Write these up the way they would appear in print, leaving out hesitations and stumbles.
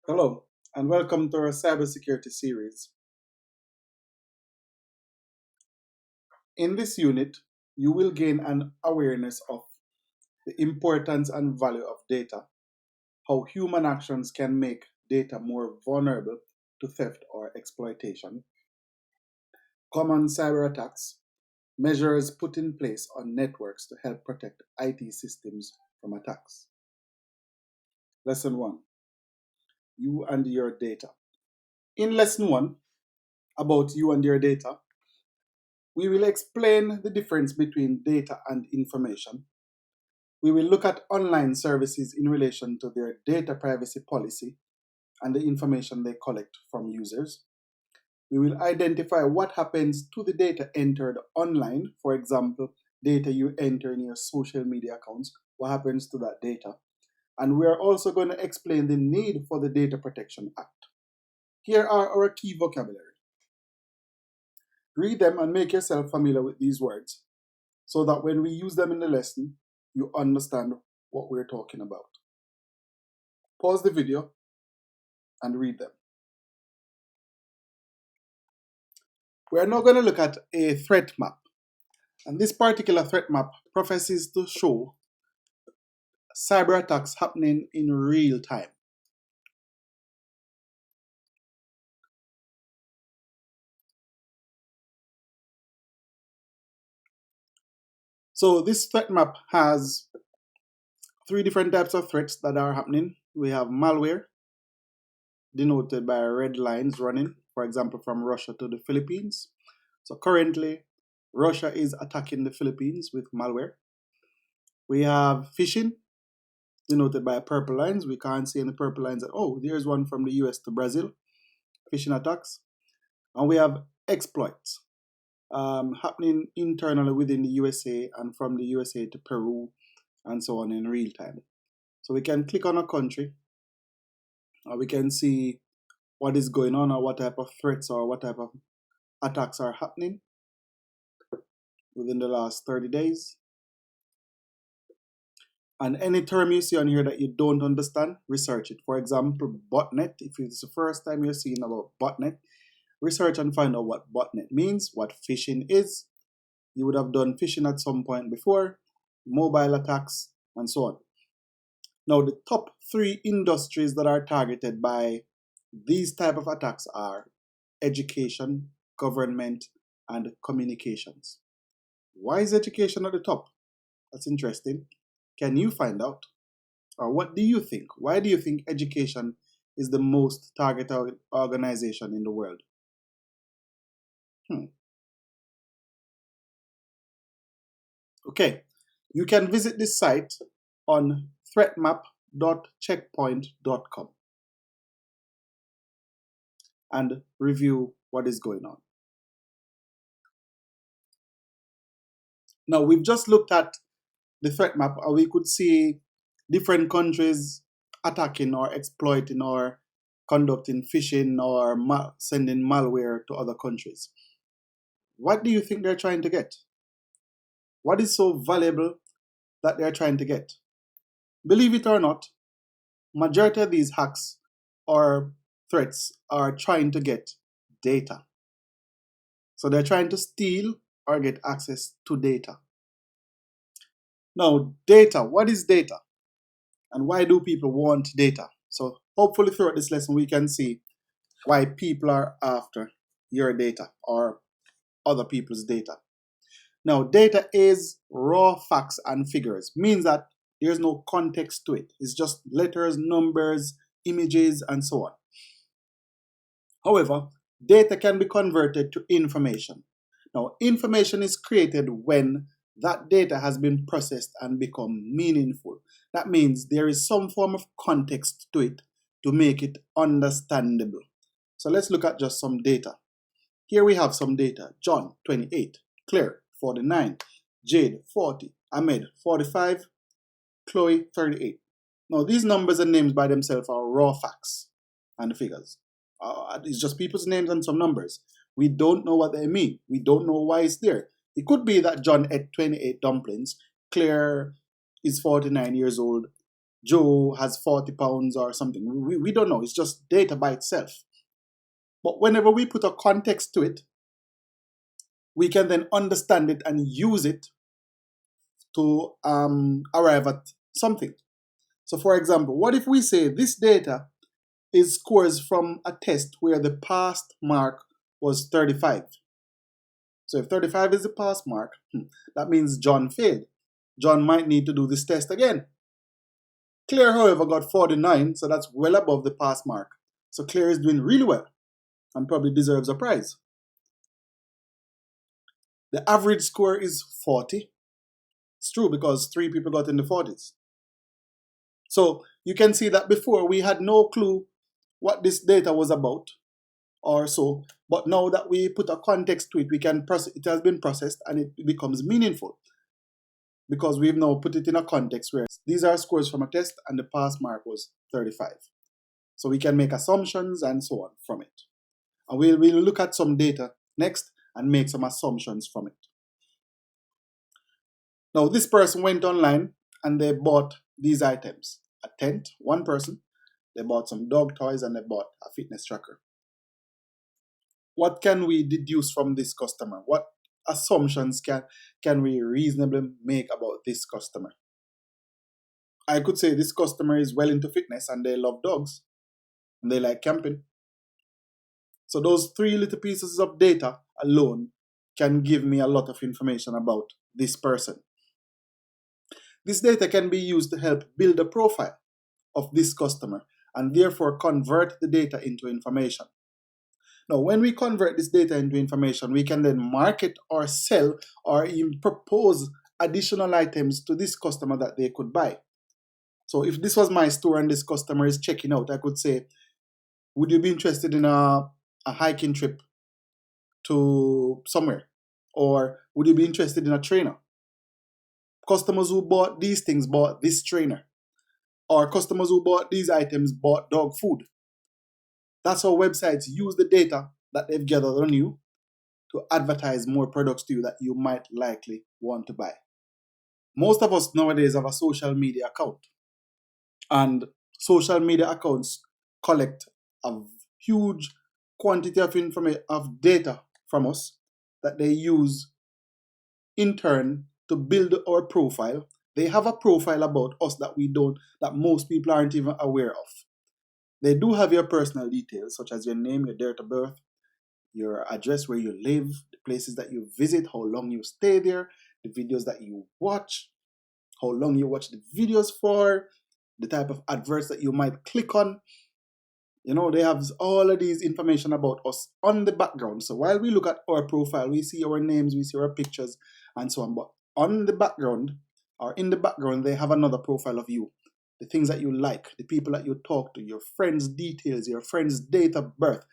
Hello, and welcome to our cybersecurity series. In this unit, you will gain an awareness of the importance and value of data, how human actions can make data more vulnerable to theft or exploitation, common cyber attacks, measures put in place on networks to help protect IT systems from attacks. Lesson 1: You and your data. In Lesson 1, about you and your data, we will explain the difference between data and information. We will look at online services in relation to their data privacy policy and the information they collect from users. We will identify what happens to the data entered online, for example, data you enter in your social media accounts, what happens to that data. And we are also going to explain the need for the Data Protection Act. Here are our key vocabulary. Read them and make yourself familiar with these words so that when we use them in the lesson, you understand what we're talking about. Pause the video and read them. We are now going to look at a threat map. And this particular threat map professes to show cyber attacks happening in real time. So this threat map has three different types of threats that are happening. We have malware, denoted by red lines running, for example, from Russia to the Philippines. So currently, Russia is attacking the Philippines with malware. We have phishing, denoted by purple lines. We can't see any purple lines at oh, there's one from the US to Brazil, phishing attacks. And we have exploits happening internally within the USA and from the USA to Peru and so on in real time. So we can click on a country, or we can see what is going on or what type of threats or what type of attacks are happening within the last 30 days. And any term you see on here that you don't understand, research it. For example, botnet. If it's the first time you're seeing about botnet, research and find out what botnet means, what phishing is. You would have done phishing at some point before, mobile attacks, and so on. Now, the top three industries that are targeted by these type of attacks are education, government, and communications. Why is education at the top? That's interesting. Can you find out? Or what do you think? Why do you think education is the most targeted organization in the world? Okay, you can visit this site on threatmap.checkpoint.com and review what is going on. Now, we've just looked at the threat map, and we could see different countries attacking or exploiting or conducting phishing or sending malware to other countries. What do you think they're trying to get? What is so valuable that they're trying to get? Believe it or not, majority of these hacks or threats are trying to get data. So they're trying to steal or get access to data. Now, data, what is data? And why do people want data? So hopefully throughout this lesson we can see why people are after your data or other people's data. Now, data is raw facts and figures, means that there's no context to it. It's just letters, numbers, images, and so on. However, data can be converted to information. Now, information is created when that data has been processed and become meaningful. That means there is some form of context to it to make it understandable. So let's look at just some data. Here we have some data. John, 28. Claire, 49. Jade, 40. Ahmed, 45. Chloe, 38. Now, these numbers and names by themselves are raw facts and figures. It's just people's names and some numbers. We don't know what they mean. We don't know why it's there. It could be that John ate 28 dumplings. Claire is 49 years old. Joe has 40 pounds or something. We don't know. It's just data by itself. But whenever we put a context to it, we can then understand it and use it to arrive at something. So, for example, what if we say this data is scores from a test where the pass mark was 35? So, if 35 is the pass mark, that means John failed. John might need to do this test again. Claire, however, got 49, so that's well above the pass mark. So, Claire is doing really well and probably deserves a prize. The average score is 40. It's true because 3 people got in the 40s. So you can see that before we had no clue what this data was about or so, but now that we put a context to it, we can process it. Has been processed and it becomes meaningful because we've now put it in a context where these are scores from a test and the pass mark was 35. So we can make assumptions and so on from it. And we'll look at some data next and make some assumptions from it. Now, this person went online and they bought these items. A tent, one person, they bought some dog toys and they bought a fitness tracker. What can we deduce from this customer? What assumptions can we reasonably make about this customer? I could say this customer is well into fitness and they love dogs and they like camping. So those 3 little pieces of data alone can give me a lot of information about this person. This data can be used to help build a profile of this customer and therefore convert the data into information. Now, when we convert this data into information, we can then market or sell or even propose additional items to this customer that they could buy. So if this was my store and this customer is checking out, I could say, would you be interested in a hiking trip to somewhere? Or would you be interested in a trainer? Customers who bought these things bought this trainer. Or customers who bought these items bought dog food. That's how websites use the data that they've gathered on you to advertise more products to you that you might likely want to buy. Most of us nowadays have a social media account, and social media accounts collect a huge quantity of information of data from us that they use in turn to build our profile. They have a profile about us that most people aren't even aware of. They do have your personal details, such as your name, your date of birth, your address where you live, the places that you visit, how long you stay there, the videos that you watch, how long you watch the videos for, the type of adverts that you might click on. They have all of these information about us on the background. So while we look at our profile, we see our names, we see our pictures, and so on. But on the background, or in the background, they have another profile of you. The things that you like, the people that you talk to, your friends' details, your friends' date of birth,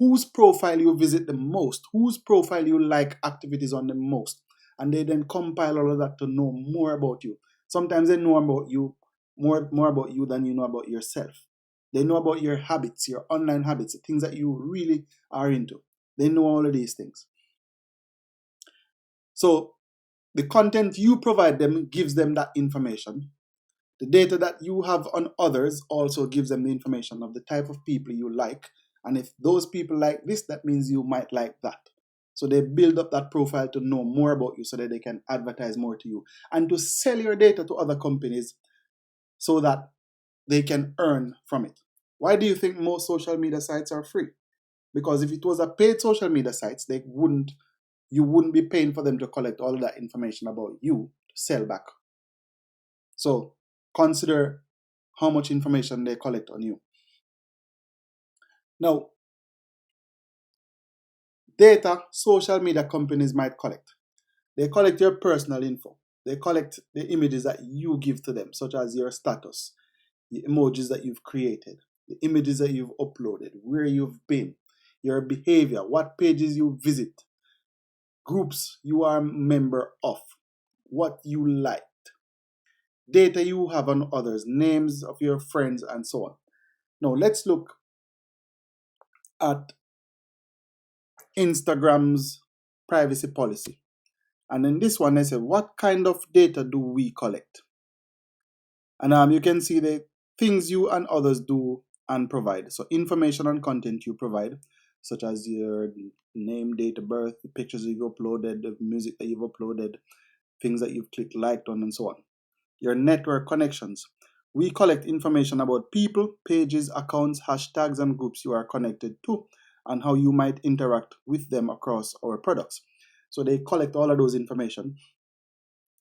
whose profile you visit the most, whose profile you like activities on the most. And they then compile all of that to know more about you. Sometimes they know about you, more about you than you know about yourself. They know about your habits, your online habits, the things that you really are into. They know all of these things. So the content you provide them gives them that information. The data that you have on others also gives them the information of the type of people you like. And if those people like this, that means you might like that. So they build up that profile to know more about you so that they can advertise more to you and to sell your data to other companies so that they can earn from it. Why do you think most social media sites are free? Because if it was a paid social media sites, you wouldn't be paying for them to collect all of that information about you to sell back. So consider how much information they collect on you. Now, data social media companies might collect. They collect your personal info. They collect the images that you give to them, such as your status, the emojis that you've created, the images that you've uploaded, where you've been, your behavior, what pages you visit, groups you are a member of, what you liked, data you have on others, names of your friends, and so on. Now, let's look at Instagram's privacy policy. And in this one, I said, what kind of data do we collect? And you can see the things you and others do and provide. So information and content you provide, such as your name, date of birth, the pictures you've uploaded, the music that you've uploaded, things that you've clicked liked on, and so on. Your network connections. We collect information about people, pages, accounts, hashtags, and groups you are connected to, and how you might interact with them across our products. So they collect all of those information.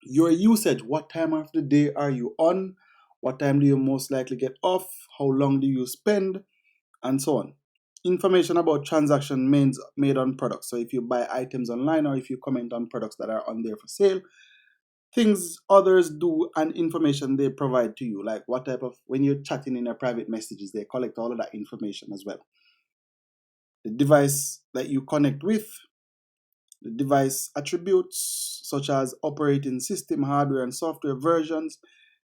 Your usage, what time of the day are you on? What time do you most likely get off? How long do you spend? And so on. Information about transaction made on products. So if you buy items online or if you comment on products that are on there for sale, things others do and information they provide to you, like what type of, when you're chatting in your private messages, they collect all of that information as well. The device that you connect with, the device attributes such as operating system, hardware and software versions,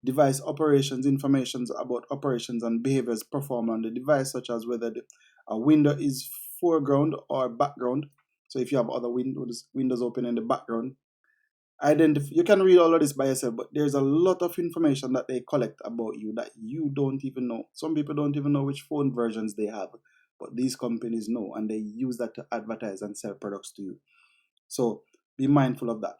device operations, information about operations and behaviors performed on the device, such as whether a window is foreground or background. So if you have other windows open in the background, you can read all of this by yourself, but there's a lot of information that they collect about you that you don't even know. Some people don't even know which phone versions they have, but these companies know, and they use that to advertise and sell products to you. So be mindful of that.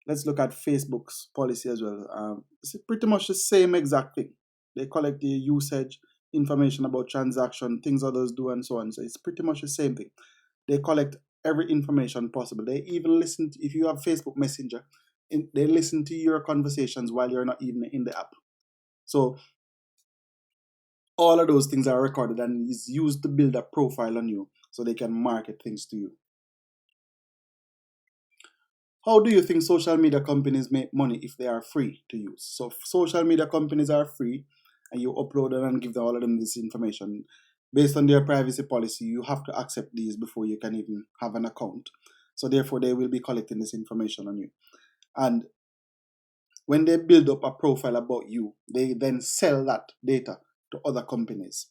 Let's look at Facebook's policy as well. It's pretty much the same exact thing. They collect the usage, information about transaction, things others do, and so on. So it's pretty much the same thing. They collect every information possible. They even listen to, if you have Facebook Messenger, they listen to your conversations while you're not even in the app. So all of those things are recorded and is used to build a profile on you so they can market things to you. How do you think social media companies make money if they are free to use? So social media companies are free and you upload them and give all of them this information. Based on their privacy policy, you have to accept these before you can even have an account. So therefore, they will be collecting this information on you. And when they build up a profile about you, they then sell that data to other companies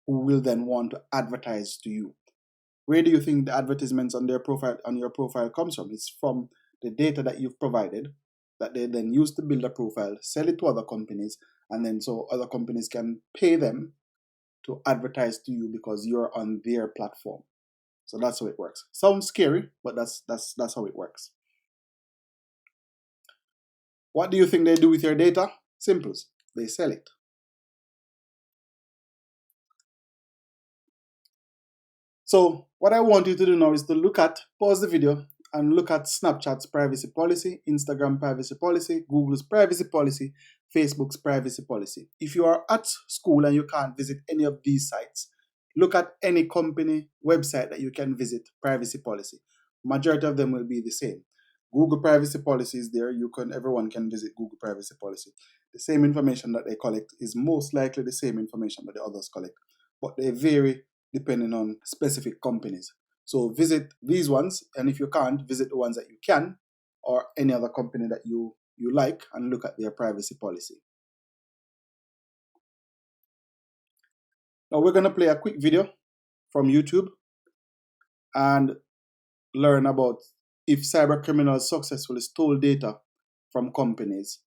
who will then want to advertise to you. Where do you think the advertisements on your profile comes from? It's from the data that you've provided that they then use to build a profile, sell it to other companies, and then so other companies can pay them to advertise to you because you're on their platform. So that's how it works. Sounds scary, but that's how it works. What do you think they do with your data? Simple. They sell it. So what I want you to do now is to pause the video and look at Snapchat's privacy policy, Instagram privacy policy, Google's privacy policy, Facebook's privacy policy. If you are at school and you can't visit any of these sites, look at any company website that you can visit privacy policy. Majority of them will be the same. Google privacy policy is there. Everyone can visit Google privacy policy. The same information that they collect is most likely the same information that the others collect, but they vary depending on specific companies. So visit these ones, and if you can't, visit the ones that you can, or any other company that you like, and look at their privacy policy. Now we're going to play a quick video from YouTube and learn about if cybercriminals successfully stole data from companies,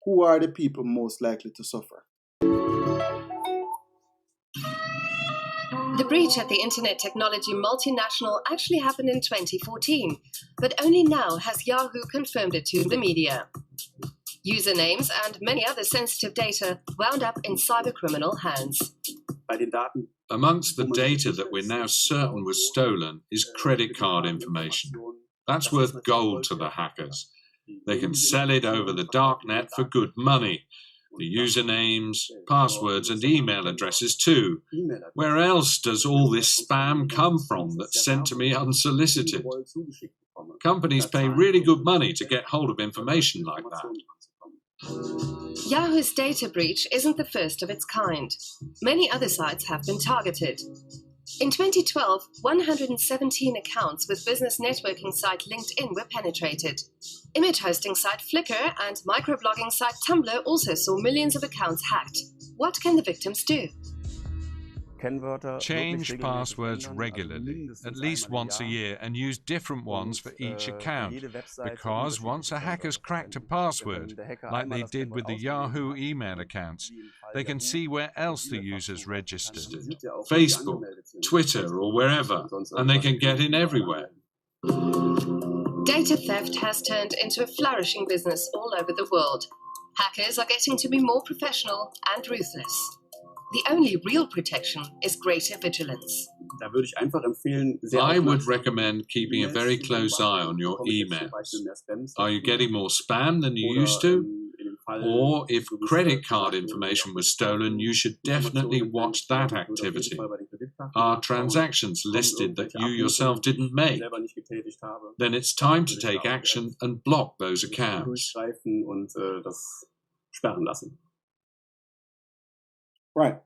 who are the people most likely to suffer? The breach at the internet technology multinational actually happened in 2014, but only now has Yahoo confirmed it to the media. Usernames and many other sensitive data wound up in cybercriminal hands. Amongst the data that we're now certain was stolen is credit card information. That's worth gold to the hackers. They can sell it over the darknet for good money. The usernames, passwords and email addresses too. Where else does all this spam come from that's sent to me unsolicited? Companies pay really good money to get hold of information like that. Yahoo's data breach isn't the first of its kind. Many other sites have been targeted. In 2012, 117 accounts with business networking site LinkedIn were penetrated. Image hosting site Flickr and microblogging site Tumblr also saw millions of accounts hacked. What can the victims do? Change passwords regularly, at least once a year, and use different ones for each account. Because once a hacker's cracked a password, like they did with the Yahoo email accounts, they can see where else the user's registered. Facebook, Twitter, or wherever, and they can get in everywhere. Data theft has turned into a flourishing business all over the world. Hackers are getting to be more professional and ruthless. The only real protection is greater vigilance. I would recommend keeping a very close eye on your emails. Are you getting more spam than you used to? Or if credit card information was stolen, you should definitely watch that activity. Are transactions listed that you yourself didn't make? Then it's time to take action and block those accounts. Right.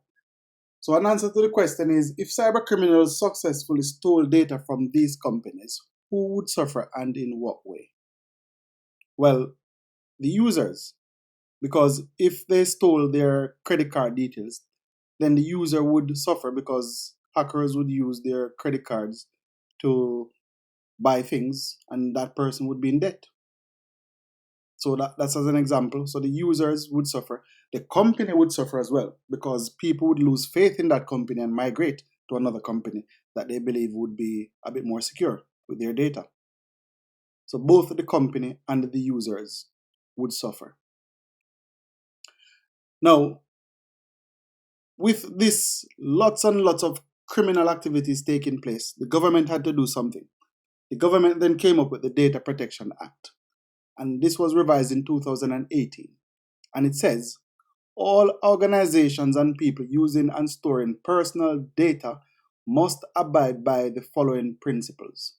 So an answer to the question is, if cybercriminals successfully stole data from these companies, who would suffer and in what way? Well, the users. Because if they stole their credit card details, then the user would suffer because hackers would use their credit cards to buy things and that person would be in debt. So that's as an example. So the users would suffer. The company would suffer as well because people would lose faith in that company and migrate to another company that they believe would be a bit more secure with their data. So both the company and the users would suffer. Now, with this lots and lots of criminal activities taking place, the government had to do something. The government then came up with the Data Protection Act. And this was revised in 2018. And it says, all organizations and people using and storing personal data must abide by the following principles.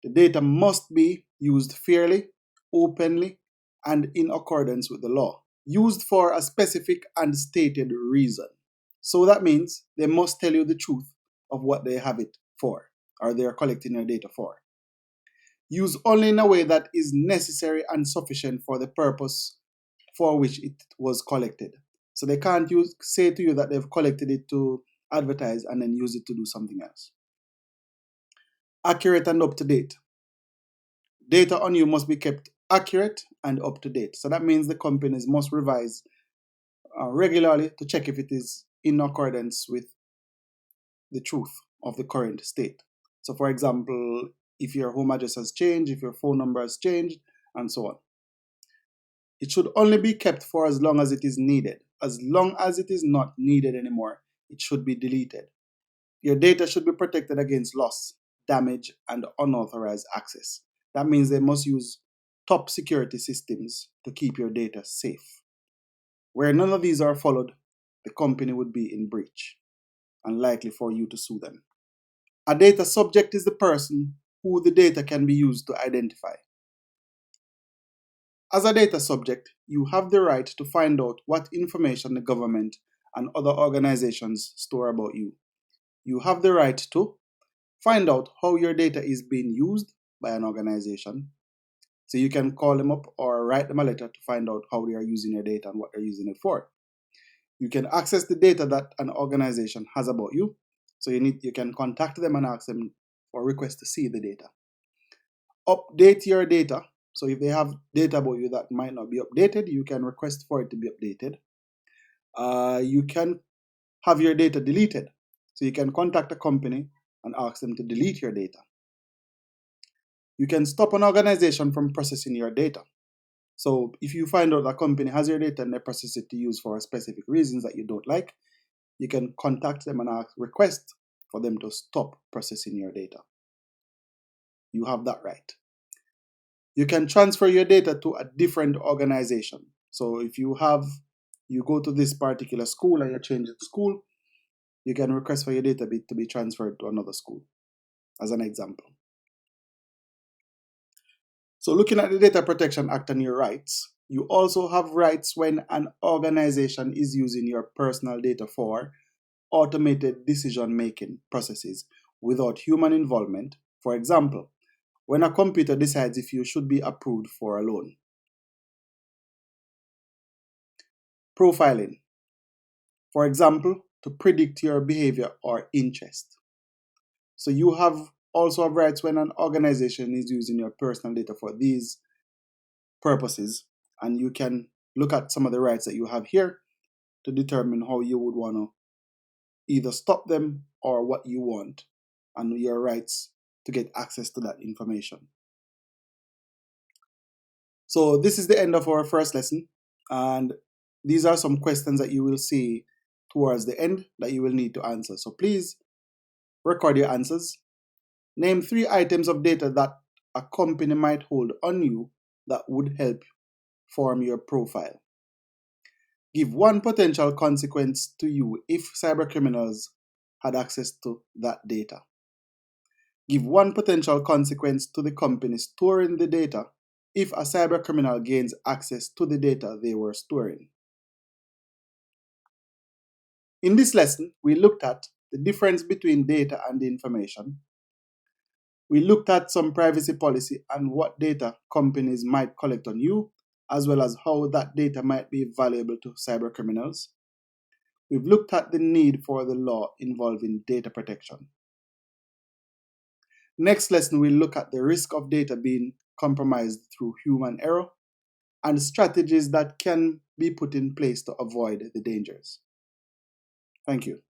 The data must be used fairly, openly, and in accordance with the law, used for a specific and stated reason. So that means they must tell you the truth of what they have it for, or they are collecting your data for. Use only in a way that is necessary and sufficient for the purpose for which it was collected. So they can't say to you that they've collected it to advertise and then use it to do something else. Accurate and up to date. Data on you must be kept accurate and up to date. So that means the companies must revise regularly to check if it is in accordance with the truth of the current state. So for example, if your home address has changed, if your phone number has changed, and so on. It should only be kept for as long as it is needed. As long as it is not needed anymore, it should be deleted. Your data should be protected against loss, damage, and unauthorized access. That means they must use top security systems to keep your data safe. Where none of these are followed, the company would be in breach and likely for you to sue them. A data subject is the person who the data can be used to identify. As a data subject, you have the right to find out what information the government and other organizations store about you. You have the right to find out how your data is being used by an organization. So you can call them up or write them a letter to find out how they are using your data and what they're using it for. You can access the data that an organization has about you. So you can contact them and ask them or request to see the data. Update your data. So if they have data about you that might not be updated, you can request for it to be updated. You can have your data deleted. So you can contact a company and ask them to delete your data. You can stop an organization from processing your data. So if you find out that a company has your data and they process it to use for specific reasons that you don't like, you can contact them and request for them to stop processing your data. You have that right. You can transfer your data to a different organization. So if you go to this particular school and you change the school, you can request for your data to be transferred to another school, as an example. So looking at the Data Protection Act and your rights, you also have rights when an organization is using your personal data for automated decision-making processes without human involvement. For example, when a computer decides if you should be approved for a loan. Profiling. For example, to predict your behavior or interest. So you also have rights when an organization is using your personal data for these purposes, and you can look at some of the rights that you have here to determine how you would want to either stop them or what you want and your rights to get access to that information. So this is the end of our first lesson, and these are some questions that you will see towards the end that you will need to answer. So please record your answers. Name 3 items of data that a company might hold on you that would help form your profile. Give 1 potential consequence to you if cybercriminals had access to that data. Give 1 potential consequence to the company storing the data if a cybercriminal gains access to the data they were storing. In this lesson, we looked at the difference between data and information. We looked at some privacy policy and what data companies might collect on you, as well as how that data might be valuable to cybercriminals. We've looked at the need for the law involving data protection. Next lesson, we'll look at the risk of data being compromised through human error and strategies that can be put in place to avoid the dangers. Thank you.